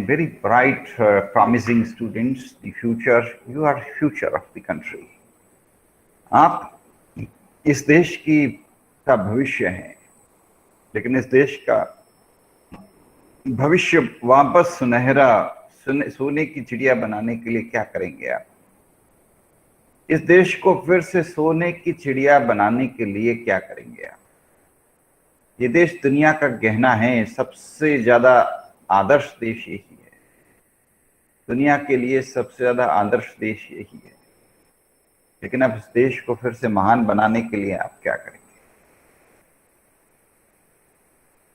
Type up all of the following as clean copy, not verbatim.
very bright, promising students. The future, you are future of the country. आप इस देश का भविष्य हैं, लेकिन इस देश का भविष्य वापस सुनहरा सोने की चिड़िया बनाने के लिए क्या करेंगे आप? इस देश को फिर से सोने की चिड़िया बनाने के लिए क्या करेंगे आप? ये देश दुनिया का गहना है, सबसे ज्यादा आदर्श देश यही है, दुनिया के लिए सबसे ज्यादा आदर्श देश यही है। लेकिन अब इस देश को फिर से महान बनाने के लिए आप क्या करेंगे?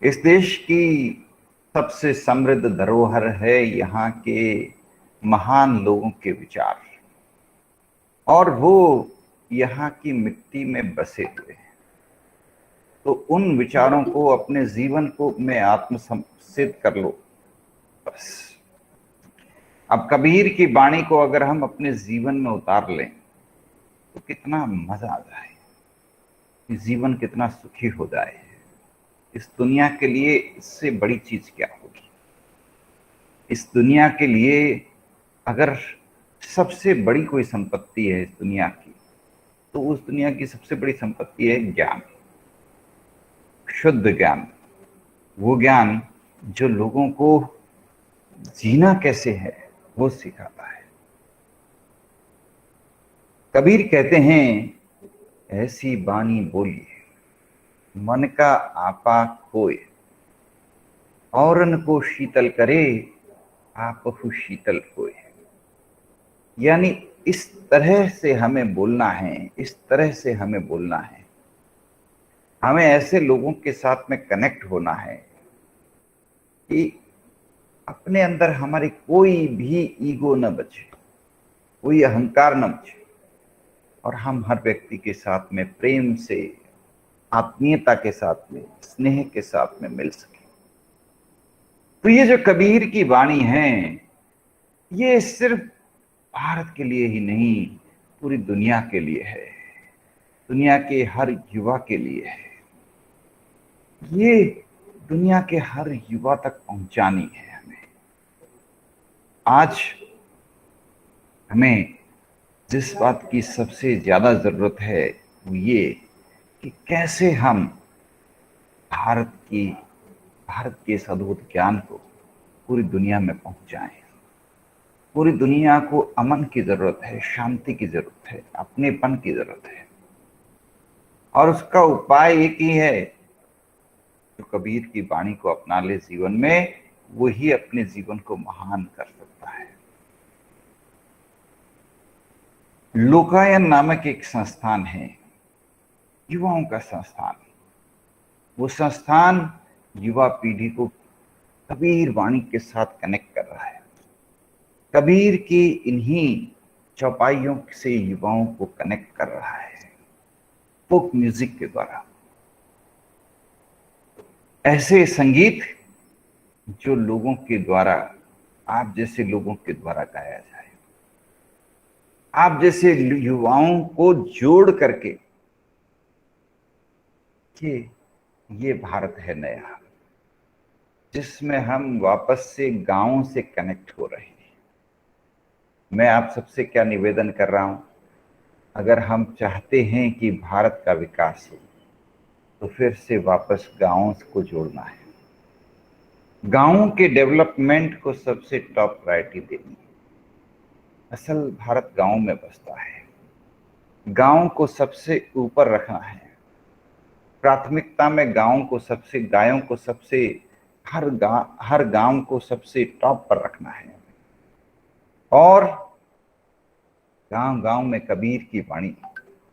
इस देश की सबसे समृद्ध धरोहर है यहाँ के महान लोगों के विचार, और वो यहाँ की मिट्टी में बसे हुए हैं। तो उन विचारों को अपने जीवन को में आत्मसात कर लो बस। अब कबीर की वाणी को अगर हम अपने जीवन में उतार लें तो कितना मजा आ जाए, जीवन कितना सुखी हो जाए। इस दुनिया के लिए इससे बड़ी चीज क्या होगी? इस दुनिया के लिए अगर सबसे बड़ी कोई संपत्ति है इस दुनिया की, तो उस दुनिया की सबसे बड़ी संपत्ति है ज्ञान, शुद्ध ज्ञान। वो ज्ञान जो लोगों को जीना कैसे है वो सिखाता है। कबीर कहते हैं, ऐसी बानी बोली मन का आपा खोए, औरन को शीतल करे आपहु शीतल खोए। यानी इस तरह से हमें बोलना है, इस तरह से हमें बोलना है। हमें ऐसे लोगों के साथ में कनेक्ट होना है कि अपने अंदर हमारी कोई भी ईगो न बचे, कोई अहंकार न बचे, और हम हर व्यक्ति के साथ में प्रेम से, आत्मीयता के साथ में, स्नेह के साथ में मिल सके। तो ये जो कबीर की वाणी है, ये सिर्फ भारत के लिए ही नहीं, पूरी दुनिया के लिए है, दुनिया के हर युवा के लिए है। ये दुनिया के हर युवा तक पहुंचानी है हमें। आज हमें जिस बात की सबसे ज्यादा जरूरत है वो ये कि कैसे हम भारत के इस अद्भुत ज्ञान को पूरी दुनिया में पहुंचाएं। पूरी दुनिया को अमन की जरूरत है, शांति की जरूरत है, अपनेपन की जरूरत है, और उसका उपाय एक ही है, जो कबीर की वाणी को अपना ले जीवन में, वही अपने जीवन को महान कर सकता है। लोकायन नामक एक संस्थान है, युवाओं का संस्थान। वो संस्थान युवा पीढ़ी को कबीर वाणी के साथ कनेक्ट कर रहा है। कबीर की इन्हीं चौपाइयों से युवाओं को कनेक्ट कर रहा है, फोक म्यूजिक के द्वारा। ऐसे संगीत जो लोगों के द्वारा, आप जैसे लोगों के द्वारा गाया जाए, आप जैसे युवाओं को जोड़ करके। ये भारत है नया, जिसमें हम वापस से गांवों से कनेक्ट हो रहे हैं। मैं आप सबसे क्या निवेदन कर रहा हूं, अगर हम चाहते हैं कि भारत का विकास हो, तो फिर से वापस गांवों को जोड़ना है। गांवों के डेवलपमेंट को सबसे टॉप प्रायोरिटी देनी है। असल भारत गांव में बसता है, गांव को सबसे ऊपर रखना है। प्राथमिकता में गांव को सबसे, गायों को सबसे, हर गांव को सबसे टॉप पर रखना है, और गांव गांव में कबीर की वाणी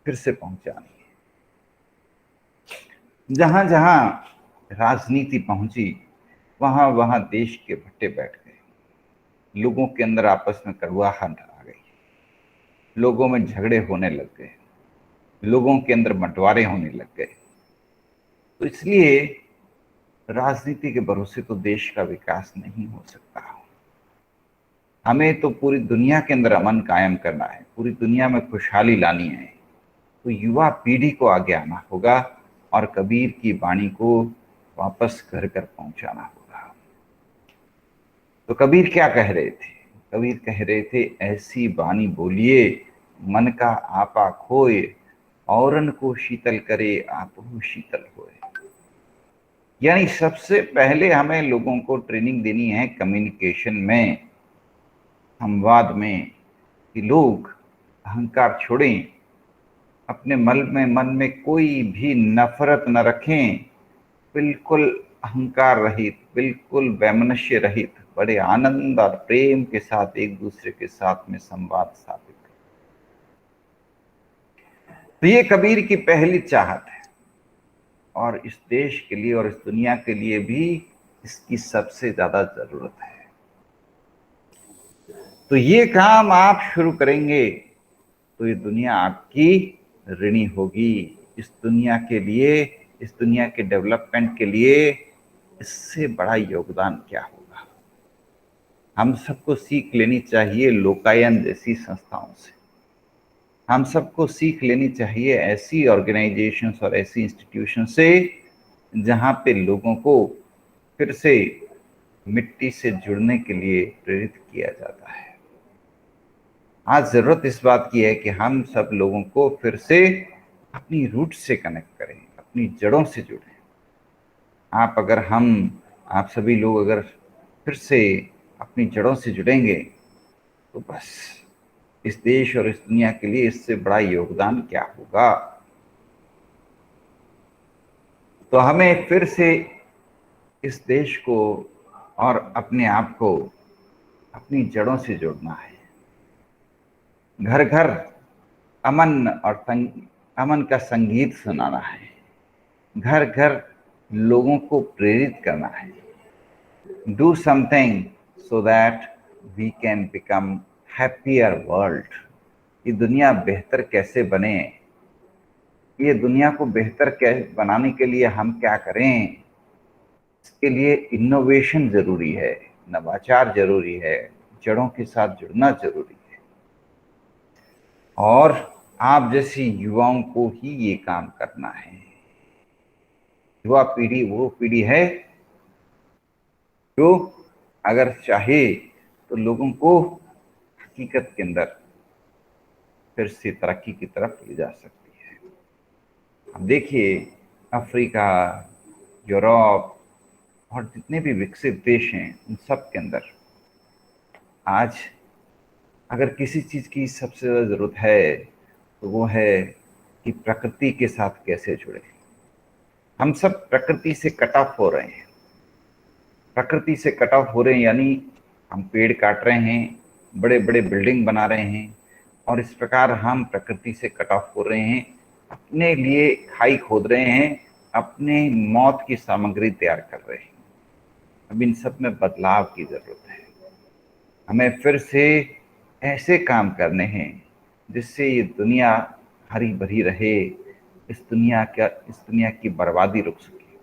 फिर से पहुंचानी है। जहां जहां राजनीति पहुंची, वहां वहां देश के भट्टे बैठ गए, लोगों के अंदर आपस में कड़वाहट आ गई, लोगों में झगड़े होने लग गए, लोगों के अंदर बंटवारे होने लग गए। तो इसलिए राजनीति के भरोसे तो देश का विकास नहीं हो सकता। हमें तो पूरी दुनिया के अंदर अमन कायम करना है, पूरी दुनिया में खुशहाली लानी है। तो युवा पीढ़ी को आगे आना होगा और कबीर की वाणी को वापस घर घर पहुंचाना होगा। तो कबीर क्या कह रहे थे? कबीर कह रहे थे, ऐसी बानी बोलिए मन का आपा खोए, औरन को शीतल करे आप शीतल होए। यानी सबसे पहले हमें लोगों को ट्रेनिंग देनी है कम्युनिकेशन में, संवाद में, कि लोग अहंकार छोड़ें, अपने मन में कोई भी नफरत न रखें, बिल्कुल अहंकार रहित, बिल्कुल वैमनस्य रहित, बड़े आनंद और प्रेम के साथ एक दूसरे के साथ में संवाद स्थापित करें। तो ये कबीर की पहली चाहत है, और इस देश के लिए और इस दुनिया के लिए भी इसकी सबसे ज्यादा जरूरत है। तो ये काम आप शुरू करेंगे तो ये दुनिया आपकी ऋणी होगी। इस दुनिया के लिए, इस दुनिया के डेवलपमेंट के लिए इससे बड़ा योगदान क्या होगा? हम सबको सीख लेनी चाहिए लोकायन जैसी संस्थाओं से। हम सबको सीख लेनी चाहिए ऐसी ऑर्गेनाइजेशंस और ऐसी इंस्टीट्यूशन से जहां पे लोगों को फिर से मिट्टी से जुड़ने के लिए प्रेरित किया जाता है। आज जरूरत इस बात की है कि हम सब लोगों को फिर से अपनी रूट से कनेक्ट करें, अपनी जड़ों से जुड़ें। आप सभी लोग अगर फिर से अपनी जड़ों से जुड़ेंगे तो बस इस देश और इस दुनिया के लिए इससे बड़ा योगदान क्या होगा। तो हमें फिर से इस देश को और अपने आप को अपनी जड़ों से जोड़ना है। घर घर अमन का संगीत सुनाना है। घर घर लोगों को प्रेरित करना है। Do something so that we can become happier world. ये दुनिया बेहतर कैसे बने, ये दुनिया को बेहतर कैसे बनाने के लिए हम क्या करें? इसके लिए इनोवेशन जरूरी है, नवाचार जरूरी है, जड़ों के साथ जुड़ना जरूरी है। और आप जैसी युवाओं को ही ये काम करना है। युवा पीढ़ी वो पीढ़ी है जो अगर चाहे तो लोगों को हकीकत के अंदर फिर से तरक्की की तरफ ले जा सकती है। अब देखिए, अफ्रीका, यूरोप और जितने भी विकसित देश हैं उन सब के अंदर आज अगर किसी चीज की सबसे ज्यादा जरूरत है तो वो है कि प्रकृति के साथ कैसे जुड़े। हम सब प्रकृति से कट ऑफ हो रहे हैं। प्रकृति से कट ऑफ हो रहे हैं यानी हम पेड़ काट रहे हैं, बड़े बड़े बिल्डिंग बना रहे हैं, और इस प्रकार हम प्रकृति से कट ऑफ हो रहे हैं। अपने लिए खाई खोद रहे हैं, अपने मौत की सामग्री तैयार कर रहे हैं। अब इन सब में बदलाव की जरूरत है। हमें फिर से ऐसे काम करने हैं जिससे ये दुनिया हरी भरी रहे, इस दुनिया की बर्बादी रुक सके।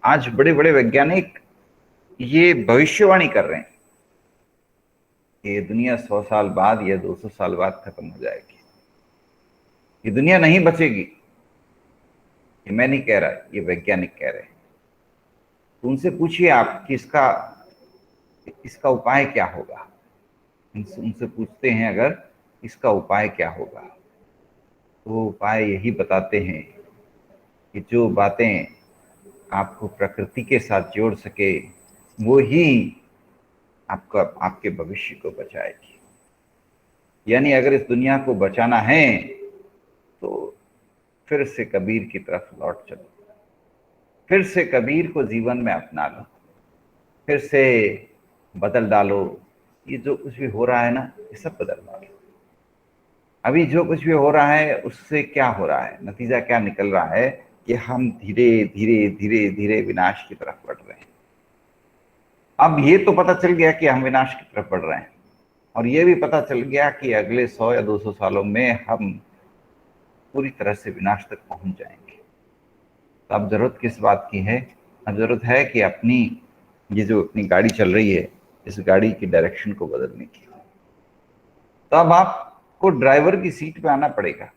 आज बड़े बड़े वैज्ञानिक ये भविष्यवाणी कर रहे हैं कि ये दुनिया 100 साल बाद या 200 साल बाद खत्म हो जाएगी, ये दुनिया नहीं बचेगी। ये मैं नहीं कह रहा, ये वैज्ञानिक कह रहे हैं। तो उनसे पूछिए आप कि इसका उपाय क्या होगा। उनसे पूछते हैं अगर इसका उपाय क्या होगा, तो वो उपाय यही बताते हैं कि जो बातें आपको प्रकृति के साथ जोड़ सके वो ही आपके भविष्य को बचाएगी। यानी अगर इस दुनिया को बचाना है तो फिर से कबीर की तरफ लौट चलो, फिर से कबीर को जीवन में अपना लो, फिर से बदल डालो। ये जो कुछ भी हो रहा है ना, ये सब बदल डालो। अभी जो कुछ भी हो रहा है उससे क्या हो रहा है, नतीजा क्या निकल रहा है कि हम धीरे धीरे धीरे धीरे विनाश की तरफ बढ़ रहे हैं। अब ये तो पता चल गया कि हम विनाश की तरफ बढ़ रहे हैं, और ये भी पता चल गया कि अगले 100 या 200 सालों में हम पूरी तरह से विनाश तक पहुंच जाएंगे। तो अब जरूरत किस बात की है? अब जरूरत है कि ये जो अपनी गाड़ी चल रही है, इस गाड़ी की डायरेक्शन को बदलने की। तो अब आपको ड्राइवर की सीट पे आना पड़ेगा।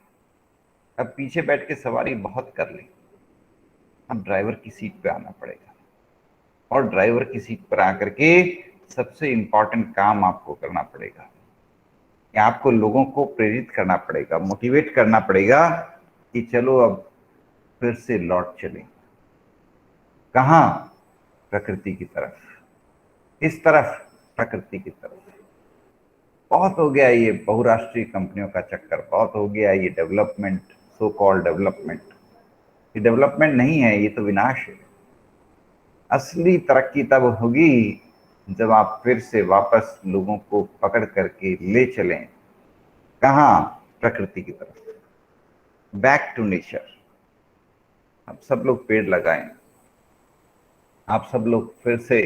अब पीछे बैठ के सवारी बहुत कर ली, अब ड्राइवर की सीट पे आना पड़ेगा, और ड्राइवर की सीट पर आकर के सबसे इम्पोर्टेंट काम आपको करना पड़ेगा कि आपको लोगों को प्रेरित करना पड़ेगा, मोटिवेट करना पड़ेगा कि चलो अब फिर से लौट चलें। कहाँ? प्रकृति की तरफ। इस तरफ, प्रकृति की तरफ। बहुत हो गया ये बहुराष्ट्रीय कंपनियों का चक्कर, बहुत हो गया ये डेवलपमेंट, सो कॉल्ड डेवलपमेंट। ये डेवलपमेंट नहीं है, ये तो विनाश है। असली तरक्की तब होगी जब आप फिर से वापस लोगों को पकड़ करके ले चलें। कहाँ? प्रकृति की तरफ, बैक टू नेचर। आप सब लोग पेड़ लगाएं, आप सब लोग फिर से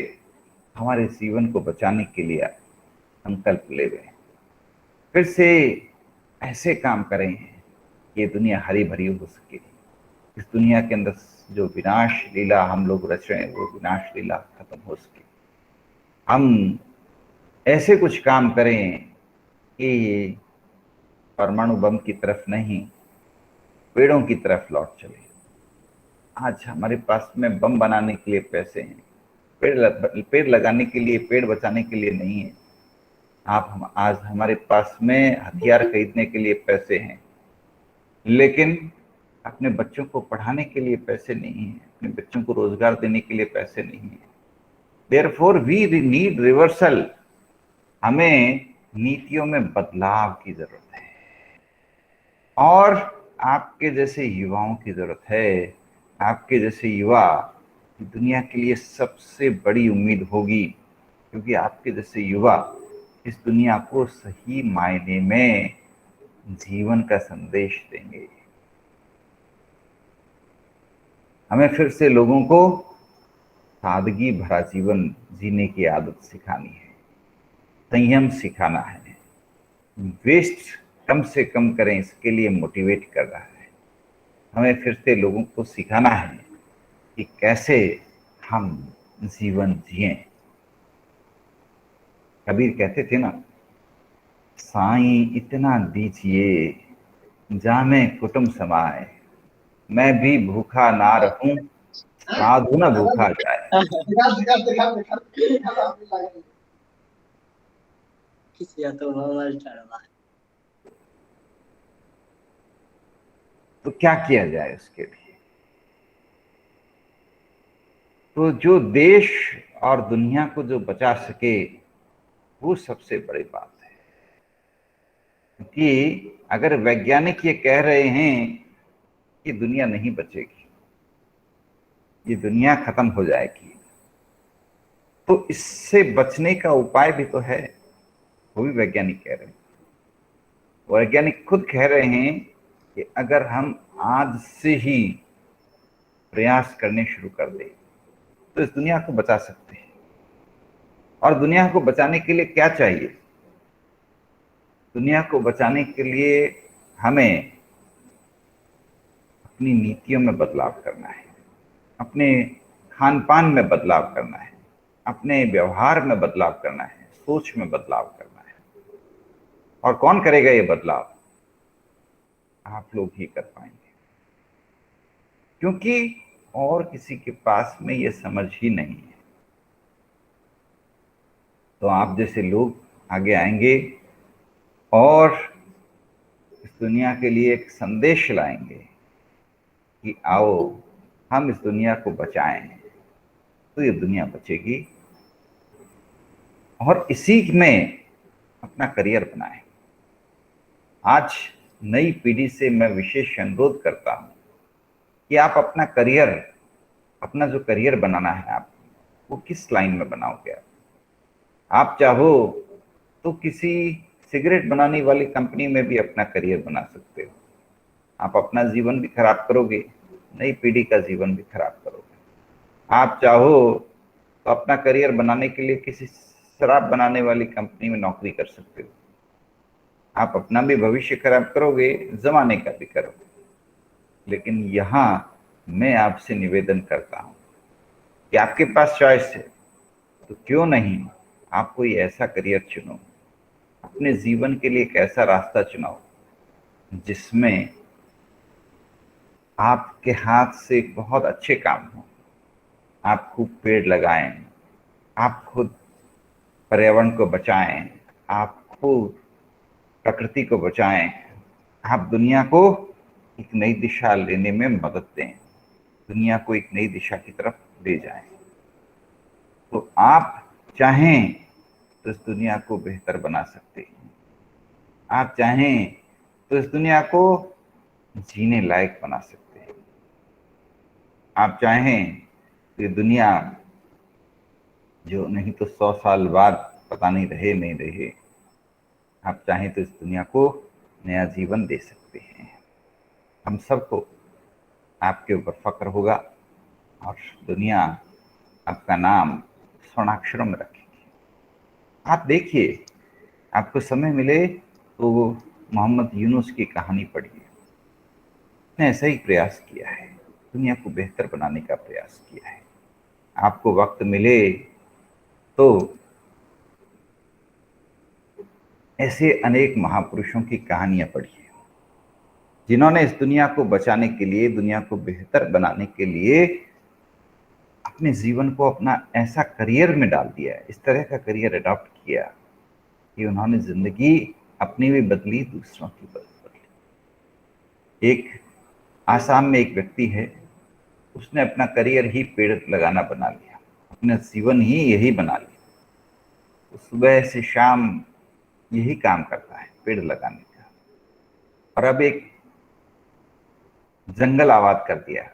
हमारे जीवन को बचाने के लिए संकल्प ले लें। फिर से ऐसे काम करें कि ये दुनिया हरी भरी हो सके। इस दुनिया के अंदर जो विनाश लीला हम लोग रच रहे हैं, वो विनाश लीला खत्म हो सके। हम ऐसे कुछ काम करें कि परमाणु बम की तरफ नहीं, पेड़ों की तरफ लौट चले। आज हमारे पास में बम बनाने के लिए पैसे हैं, पेड़ लगाने के लिए, पेड़ बचाने के लिए नहीं है। आज हमारे पास में हथियार खरीदने के लिए पैसे हैं, लेकिन अपने बच्चों को पढ़ाने के लिए पैसे नहीं है, अपने बच्चों को रोजगार देने के लिए पैसे नहीं है। Therefore we need reversal. हमें नीतियों में बदलाव की जरूरत है, और आपके जैसे युवाओं की जरूरत है। आपके जैसे युवा दुनिया के लिए सबसे बड़ी उम्मीद होगी, क्योंकि आपके जैसे युवा इस दुनिया को सही मायने में जीवन का संदेश देंगे। हमें फिर से लोगों को सादगी भरा जीवन जीने की आदत सिखानी है, संयम सिखाना है, वेस्ट कम से कम करें, इसके लिए मोटिवेट कर रहा है। हमें फिर से लोगों को सिखाना है कि कैसे हम जीवन जिएं। कबीर कहते थे ना, साईं इतना दीजिए जामे कुटुंब समाए, मैं भी भूखा ना रहूं, साधु न भूखा जाए। तो क्या किया जाए उसके लिए? तो जो देश और दुनिया को जो बचा सके, वो सबसे बड़ी बात है। क्योंकि अगर वैज्ञानिक ये कह रहे हैं कि दुनिया नहीं बचेगी, ये दुनिया खत्म हो जाएगी, तो इससे बचने का उपाय भी तो है, वो भी वैज्ञानिक कह रहे हैं। वैज्ञानिक खुद कह रहे हैं कि अगर हम आज से ही प्रयास करने शुरू कर दें तो इस दुनिया को बचा सकते हैं। और दुनिया को बचाने के लिए क्या चाहिए? दुनिया को बचाने के लिए हमें अपनी नीतियों में बदलाव करना है, अपने खान पान में बदलाव करना है, अपने व्यवहार में बदलाव करना है, सोच में बदलाव करना है। और कौन करेगा ये बदलाव? आप लोग ही कर पाएंगे, क्योंकि और किसी के पास में ये समझ ही नहीं है। तो आप जैसे लोग आगे आएंगे और इस दुनिया के लिए एक संदेश लाएंगे कि आओ हम इस दुनिया को बचाएं, तो ये दुनिया बचेगी। और इसी में अपना करियर बनाएं। आज नई पीढ़ी से मैं विशेष अनुरोध करता हूं कि आप अपना करियर, अपना जो करियर बनाना है आप, वो किस लाइन में बनाओगे? आप चाहो तो किसी सिगरेट बनाने वाली कंपनी में भी अपना करियर बना सकते हो। आप अपना जीवन भी खराब करोगे, नई पीढ़ी का जीवन भी खराब करोगे। आप चाहो तो अपना करियर बनाने के लिए किसी शराब बनाने वाली कंपनी में नौकरी कर सकते हो। आप अपना भी भविष्य खराब करोगे, जमाने का भी करोगे। लेकिन यहां मैं आपसे निवेदन करता हूं कि आपके पास चॉइस है, तो क्यों नहीं आप कोई ऐसा करियर चुनो, अपने जीवन के लिए एक ऐसा रास्ता चुनाओ जिसमें आपके हाथ से बहुत अच्छे काम हो। आप खूब पेड़ लगाएं, आप खुद पर्यावरण को बचाएं, आप खुद प्रकृति को बचाएं, आप दुनिया को एक नई दिशा लेने में मदद दें, दुनिया को एक नई दिशा की तरफ ले जाएं। तो आप चाहें तो इस दुनिया को बेहतर बना सकते हैं, आप चाहें तो इस दुनिया को जीने लायक बना सकते हैं, आप चाहें तो ये दुनिया जो नहीं तो 100 साल बाद पता नहीं रहे नहीं रहे, आप चाहें तो इस दुनिया को नया जीवन दे सकते हैं। हम सबको आपके ऊपर फक्र होगा और दुनिया आपका नाम स्वर्णाक्षरों में रखेगी। आप देखिए, आपको समय मिले तो मोहम्मद यूनुस की कहानी पढ़िए। उसने ऐसा ही प्रयास किया है, दुनिया को बेहतर बनाने का प्रयास किया है। आपको वक्त मिले तो ऐसे अनेक महापुरुषों की कहानियां पढ़िए, जिन्होंने इस दुनिया को बचाने के लिए, दुनिया को बेहतर बनाने के लिए अपने जीवन को अपना ऐसा करियर में डाल दिया है, इस तरह का करियर अडॉप्ट किया कि उन्होंने जिंदगी अपनी भी बदली, दूसरों की बदली। एक आसाम में एक व्यक्ति है, उसने अपना करियर ही पेड़ लगाना बना लिया, अपना जीवन ही यही बना लिया। तो सुबह से शाम यही काम करता है, पेड़ लगाने का। और अब एक जंगल आबाद कर दिया है।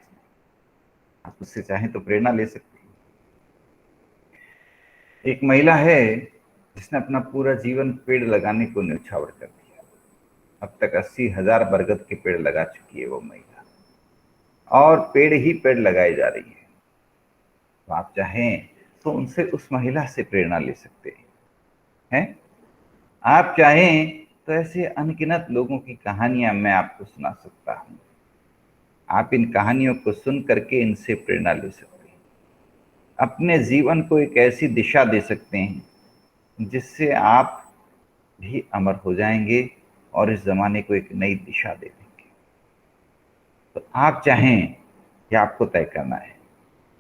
आप उससे चाहें तो प्रेरणा ले सकते हैं। एक महिला है जिसने अपना पूरा जीवन पेड़ लगाने को न्यौछावर कर दिया। अब तक 80,000 बरगद के पेड़ लगा चुकी है वो महिला, और पेड़ ही पेड़ लगाए जा रही है। तो आप चाहें तो उनसे, उस महिला से प्रेरणा ले सकते हैं। आप चाहें तो ऐसे अनगिनत लोगों की कहानियां मैं आपको सुना सकता हूं। आप इन कहानियों को सुन करके इनसे प्रेरणा ले सकते हैं, अपने जीवन को एक ऐसी दिशा दे सकते हैं जिससे आप भी अमर हो जाएंगे और इस जमाने को एक नई दिशा दे देंगे। तो आप चाहें कि आपको तय करना है,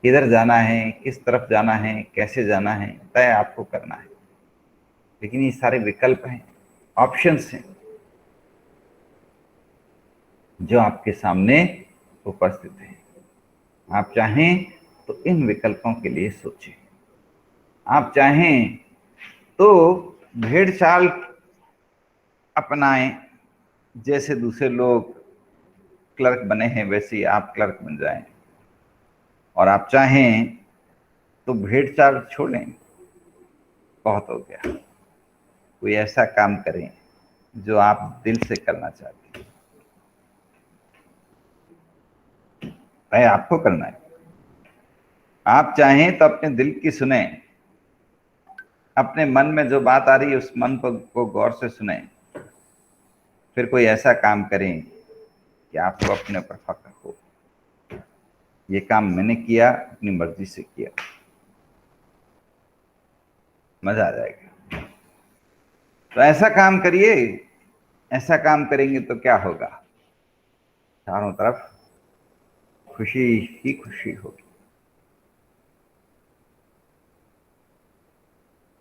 किधर जाना है, किस तरफ जाना है, कैसे जाना है, तय आपको करना है। लेकिन ये सारे विकल्प हैं, ऑप्शंस हैं जो आपके सामने उपस्थित हैं। आप चाहें तो इन विकल्पों के लिए सोचें। आप चाहें तो भेड़ चाल अपनाएं, जैसे दूसरे लोग क्लर्क बने हैं वैसे ही आप क्लर्क बन जाएं। और आप चाहें तो भेड़ चाल छोड़ें, बहुत हो गया, कोई ऐसा काम करें जो आप दिल से करना चाहते हैं। भाई आपको करना है। आप चाहें तो अपने दिल की सुने, अपने मन में जो बात आ रही है उस मन को गौर से सुने, फिर कोई ऐसा काम करें कि आपको अपने ऊपर फक्र हो, ये काम मैंने किया, अपनी मर्जी से किया, मजा आ जाएगा। तो ऐसा काम करिए, ऐसा काम करेंगे तो क्या होगा, चारों तरफ खुशी ही खुशी होगी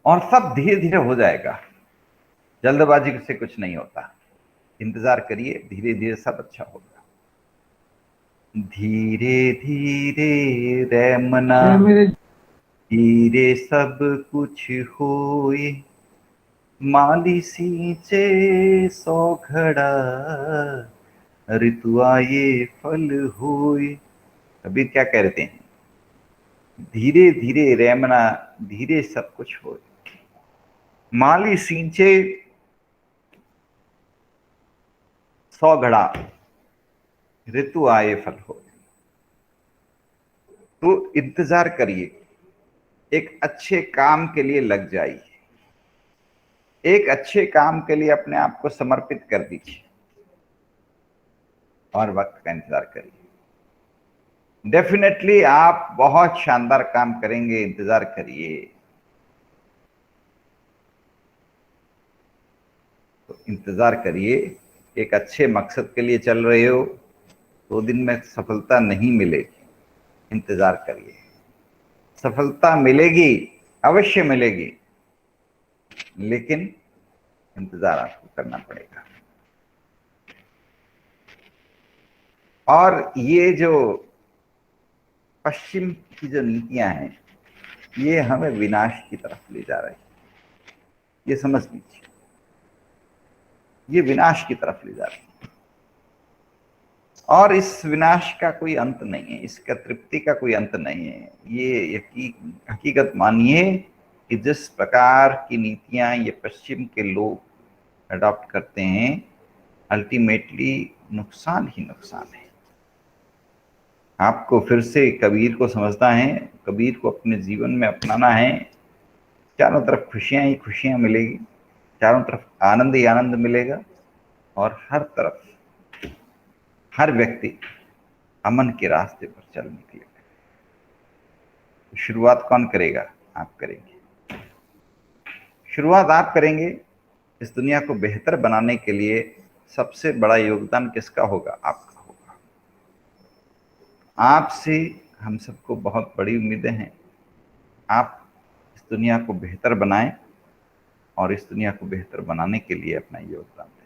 और सब धीरे धीरे हो जाएगा। जल्दबाजी से कुछ नहीं होता, इंतजार करिए, धीरे धीरे सब अच्छा होगा। धीरे धीरे रैमना, धीरे सब कुछ होए, माली सींचे 100 घड़ा, ऋतु आए फल होए। कबीर क्या कह रहे हैं, धीरे धीरे रैमना, धीरे सब कुछ होए, माली सींचे 100 घड़ा, ऋतु आए फल हो। तो इंतजार करिए, एक अच्छे काम के लिए लग जाइए, एक अच्छे काम के लिए अपने आप को समर्पित कर दीजिए और वक्त का इंतजार करिए। डेफिनेटली आप बहुत शानदार काम करेंगे, इंतजार करिए। तो इंतजार करिए, एक अच्छे मकसद के लिए चल रहे हो, 2 दिन में सफलता नहीं मिलेगी, इंतजार करिए, सफलता मिलेगी, अवश्य मिलेगी। लेकिन इंतजार आपको करना पड़ेगा। और ये जो पश्चिम की जो नीतियां हैं, ये हमें विनाश की तरफ ले जा रही है। ये समझ लीजिए, ये विनाश की तरफ ले जा रही है। और इस विनाश का कोई अंत नहीं है, इसका तृप्ति का कोई अंत नहीं है। ये हकीकत मानिए कि जिस प्रकार की नीतियां ये पश्चिम के लोग अडॉप्ट करते हैं, अल्टीमेटली नुकसान ही नुकसान है। आपको फिर से कबीर को समझना है, कबीर को अपने जीवन में अपनाना है। चारों तरफ खुशियां ही खुशियां मिलेगी, चारों तरफ आनंद ही आनंद मिलेगा, और हर तरफ हर व्यक्ति अमन के रास्ते पर चल निकलेगा। तो शुरुआत कौन करेगा? आप करेंगे। शुरुआत आप करेंगे। इस दुनिया को बेहतर बनाने के लिए सबसे बड़ा योगदान किसका होगा? आपका होगा। आपसे हम सबको बहुत बड़ी उम्मीदें हैं। आप इस दुनिया को बेहतर बनाएं और इस दुनिया को बेहतर बनाने के लिए अपना योगदान दें।